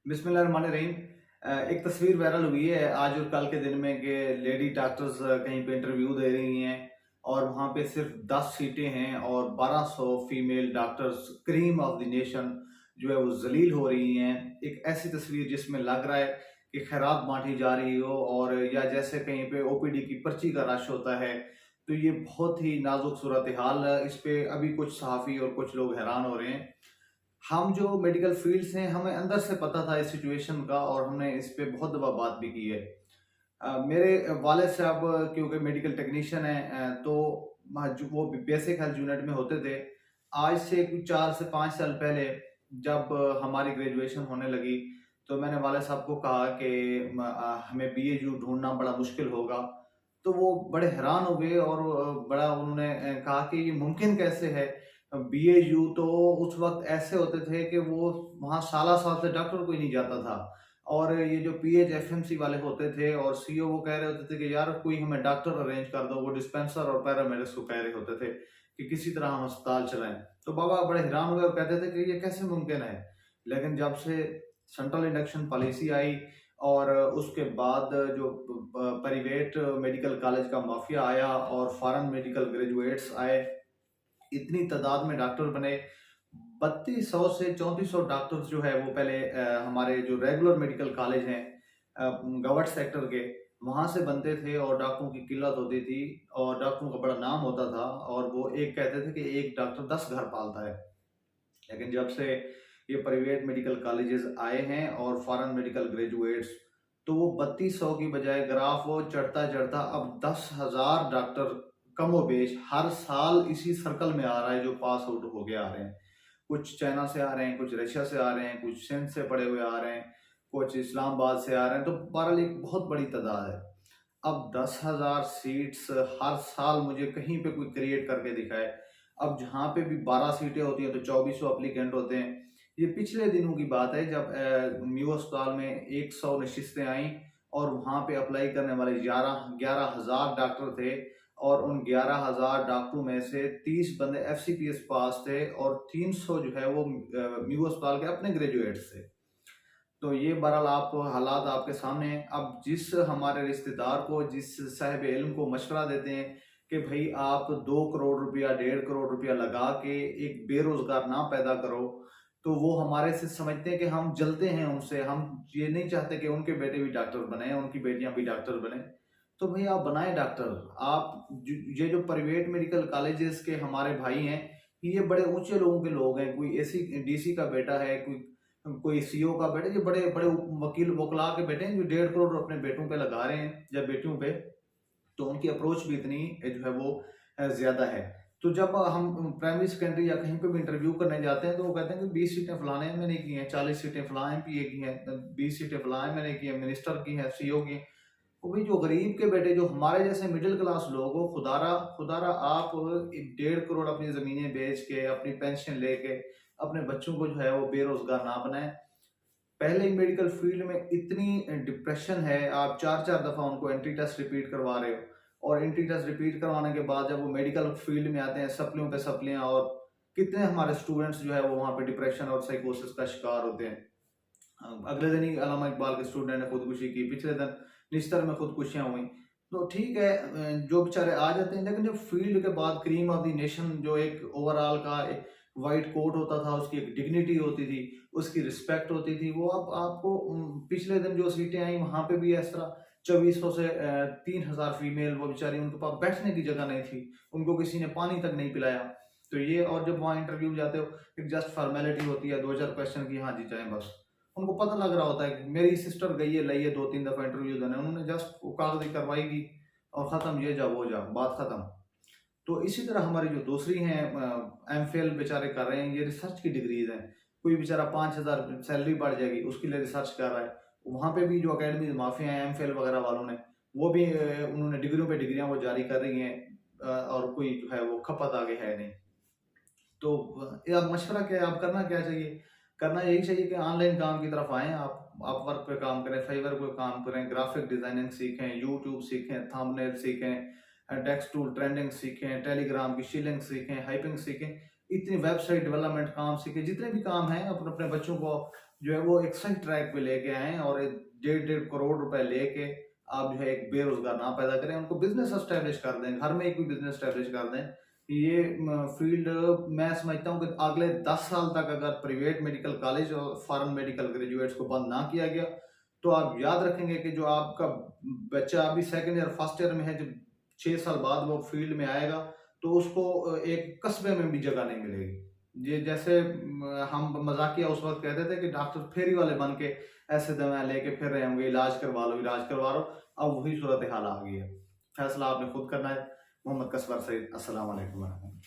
बिस्मिल्लाहिर्रहमानिर्रहीम। एक तस्वीर वायरल हुई है आज और कल के दिन में कि लेडी डॉक्टर्स कहीं पे इंटरव्यू दे रही हैं और वहाँ पे सिर्फ 10 सीटें हैं और 1200 female doctors cream of the nation जो है वो जलील हो रही हैं। एक ऐसी तस्वीर जिसमें लग रहा है कि खैरात बांटी जा रही हो और या जैसे कहीं पे ओपीडी की पर्ची का रश होता है। तो ये बहुत ही नाजुक सूरत हाल है। इस पे अभी कुछ सहाफ़ी और कुछ लोग हैरान हो रहे हैं। हम जो मेडिकल फील्ड से हैं हमें अंदर से पता था इस सिचुएशन का और हमने इस पे बहुत दफ़ा बात भी की है। मेरे वालिद साहब क्योंकि मेडिकल टेक्नीशियन हैं, तो वो बेसिक हेल्थ यूनिट में होते थे। आज से कुछ 4 से 5 साल पहले जब हमारी ग्रेजुएशन होने लगी तो मैंने वालिद साहब को कहा कि हमें बीएयू ढूंढना बड़ा मुश्किल होगा। तो वो बड़े हैरान हो गए और बड़ा उन्होंने कहा कि ये मुमकिन कैसे है। बीएयू तो उस वक्त ऐसे होते थे कि वो वहाँ साला साल से डॉक्टर कोई नहीं जाता था और ये जो पीएच एफएमसी वाले होते थे और सीईओ वो कह रहे होते थे कि यार कोई हमें डॉक्टर अरेंज कर दो। वो डिस्पेंसर और पैरामेडिक्स को कह रहे होते थे कि किसी तरह हम अस्पताल चलाएं। तो बाबा बड़े हैरान हुए और कहते थे कि ये कैसे मुमकिन है। लेकिन जब से सेंट्रल इंडक्शन पॉलिसी आई और उसके बाद जो प्राइवेट मेडिकल कॉलेज का माफिया आया और फॉरेन मेडिकल ग्रेजुएट्स आए, इतनी तादाद में डॉक्टर बने। 3200 से 3400 डॉक्टर्स जो है वो पहले हमारे जो रेगुलर मेडिकल कॉलेज हैं गवर्नमेंट सेक्टर के, वहाँ से बनते थे और डॉक्टरों की किल्लत होती थी और डॉक्टरों का बड़ा नाम होता था और वो एक कहते थे कि एक डॉक्टर 10 घर पालता है। लेकिन जब से ये प्राइवेट मेडिकल कॉलेजेस आए हैं और फॉरेन मेडिकल ग्रेजुएट्स, तो वो 3200 की बजाय ग्राफ वो चढ़ता चढ़ता अब 10,000 डॉक्टर कमोबेश हर साल इसी सर्कल में आ रहा है जो पास आउट होके आ रहे हैं। कुछ चाइना से आ रहे हैं, कुछ रशिया से आ रहे हैं, कुछ सिंध से पढ़े हुए आ रहे हैं, कुछ इस्लामाबाद से आ रहे हैं। तो बहरहाल एक बहुत बड़ी तादाद है। अब 10,000 सीट्स हर साल मुझे कहीं पे कोई क्रिएट करके दिखाए। अब जहाँ पे भी 12 सीटें होती हैं तो 2400 एप्लीकेंट होते हैं। ये पिछले दिनों की बात है जब न्यू अस्पताल में 100 नशिस्तें आई और वहाँ पे अप्लाई करने वाले 11,000 डॉक्टर थे और उन 11,000 डॉक्टरों में से 30 बंदे एफसीपीएस पास थे और 300 जो है वो न्यू अस्पताल के अपने ग्रेजुएट्स थे। तो ये बहरहाल आप हालात आपके सामने हैं। अब जिस हमारे रिश्तेदार को, जिस साहिब इल्म को मशवरा देते हैं कि भाई आप 2 करोड़ रुपया 1.5 करोड़ रुपया लगा के एक बेरोजगार ना पैदा करो, तो वो हमारे से समझते हैं कि हम जलते हैं उनसे। हम ये नहीं चाहते कि उनके बेटे भी डॉक्टर बने, उनकी बेटियां भी डॉक्टर बने। तो भाई आप बनाए डॉक्टर। आप ये जो प्राइवेट मेडिकल कॉलेजेस के हमारे भाई हैं, ये बड़े ऊंचे लोगों के लोग हैं। कोई एसी डीसी का बेटा है, कोई सीईओ का बेटा, ये बड़े बड़े वकील वकला के बेटे हैं जो 1.5 करोड़ अपने बेटों पे लगा रहे हैं या बेटियों पे। तो उनकी अप्रोच भी इतनी जो है वो ज्यादा है। तो जब हम प्राइमरी सेकेंडरी या कहीं पे भी इंटरव्यू करने जाते हैं तो वो कहते हैं कि 20 सीटें फलाने हैं मैंने की हैं, 40 सीटें फलां एमपीए की हैं, 20 सीटें फलां मैंने की हैं, मिनिस्टर की हैं, सीईओ की हैं। वो भी जो गरीब के बेटे, जो हमारे जैसे मिडिल क्लास लोग हो, खुदारा खुदारा आप 1.5 करोड़ अपनी जमीनें बेच के अपनी पेंशन लेके अपने बच्चों को जो है वो बेरोजगार ना बनाए। पहले ही मेडिकल फील्ड में इतनी डिप्रेशन है, आप 4-4 दफा उनको एंट्री टेस्ट रिपीट करवा रहे हो और एंट्री टेस्ट रिपीट करवाने के बाद जब वो मेडिकल फील्ड में आते हैं, सप्लियों पे सप्लियां, और कितने हमारे स्टूडेंट्स जो है वो वहाँ पे डिप्रेशन और साइकोसिस का शिकार होते हैं। अगले दिन ही अल्लामा इकबाल के स्टूडेंट ने खुदकुशी की, पिछले दिन निस्तर में खुदकुशियां हुई। तो ठीक है, जो बेचारे आ जाते हैं। लेकिन जब फील्ड के बाद क्रीम ऑफ द नेशन, जो एक ओवरऑल का एक वाइट कोट होता था, उसकी एक डिग्निटी होती थी, उसकी रिस्पेक्ट होती थी, वो अब आपको पिछले दिन जो सीटें आई वहां पे भी इस तरह 2400 से 3,000 फीमेल, वो बेचारी, उनके पास बैठने की जगह नहीं थी, उनको किसी ने पानी तक नहीं पिलाया। तो ये, और जब वहाँ इंटरव्यू जाते हो, एक जस्ट फॉर्मेलिटी होती है, 2 4 क्वेश्चन की, हाँ जी जाए बस। उनको पता लग रहा होता है कि मेरी सिस्टर गई है, लई है 2 3 दफा इंटरव्यू देने, उन्होंने जस्ट कागजी कार्रवाई की और खत्म, ये जा वो जा, बात खत्म। तो इसी तरह हमारी जो दूसरी हैं, एम फिल बेचारे कर रहे हैं, ये रिसर्च की डिग्रीज हैं। कोई बेचारा 5,000 सैलरी बढ़ जाएगी उसके लिए रिसर्च कर रहा है। वहाँ पे भी जो अकेडमी माफिया हैं एम फिल वगैरह वालों ने, वो भी उन्होंने डिग्रियों पे डिग्रियां वो जारी कर रही हैं, और कोई जो है वो खपत आगे है नहीं। तो अब मशवरा क्या है, आप करना क्या चाहिए? करना यही चाहिए कि ऑनलाइन काम की तरफ आएँ आप। वर्क पे काम करें, फाइवर पे काम करें, ग्राफिक डिजाइनिंग सीखें, यूट्यूब सीखें, थंबनेल सीखें, टेक्स्ट टूल ट्रेंडिंग सीखें, टेलीग्राम की शीलिंग सीखें, हाइपिंग सीखें। इतनी वेबसाइट डेवलपमेंट काम सीखे, जितने भी काम हैं अपने अपने बच्चों को जो है वो एक सही ट्रैक पे लेके आए और 1.5 करोड़ रुपए लेके आप जो है एक बेरोजगार ना पैदा करें, उनको बिजनेस एस्टेब्लिश कर दें, घर में एक भी बिजनेस एस्टेब्लिश कर दें। ये फील्ड मैं समझता हूँ कि अगले 10 साल तक अगर प्राइवेट मेडिकल कॉलेज और फॉरेन मेडिकल ग्रेजुएट्स को बंद ना किया गया तो आप याद रखेंगे कि जो आपका बच्चा अभी सेकंड ईयर फर्स्ट ईयर में है, जब 6 साल बाद वो फील्ड में आएगा तो उसको एक कस्बे में भी जगह नहीं मिलेगी। ये जैसे हम मजाकिया उस वक्त कहते थे कि डॉक्टर फेरी वाले बन के ऐसे दवाएं लेके फिर रहे होंगे, इलाज करवा लो इलाज करवा लो। अब वही सूरत हाल आ गई है, फैसला आपने खुद करना है। मोहम्मद कसबर सईद, अस्सलाम वालेकुम।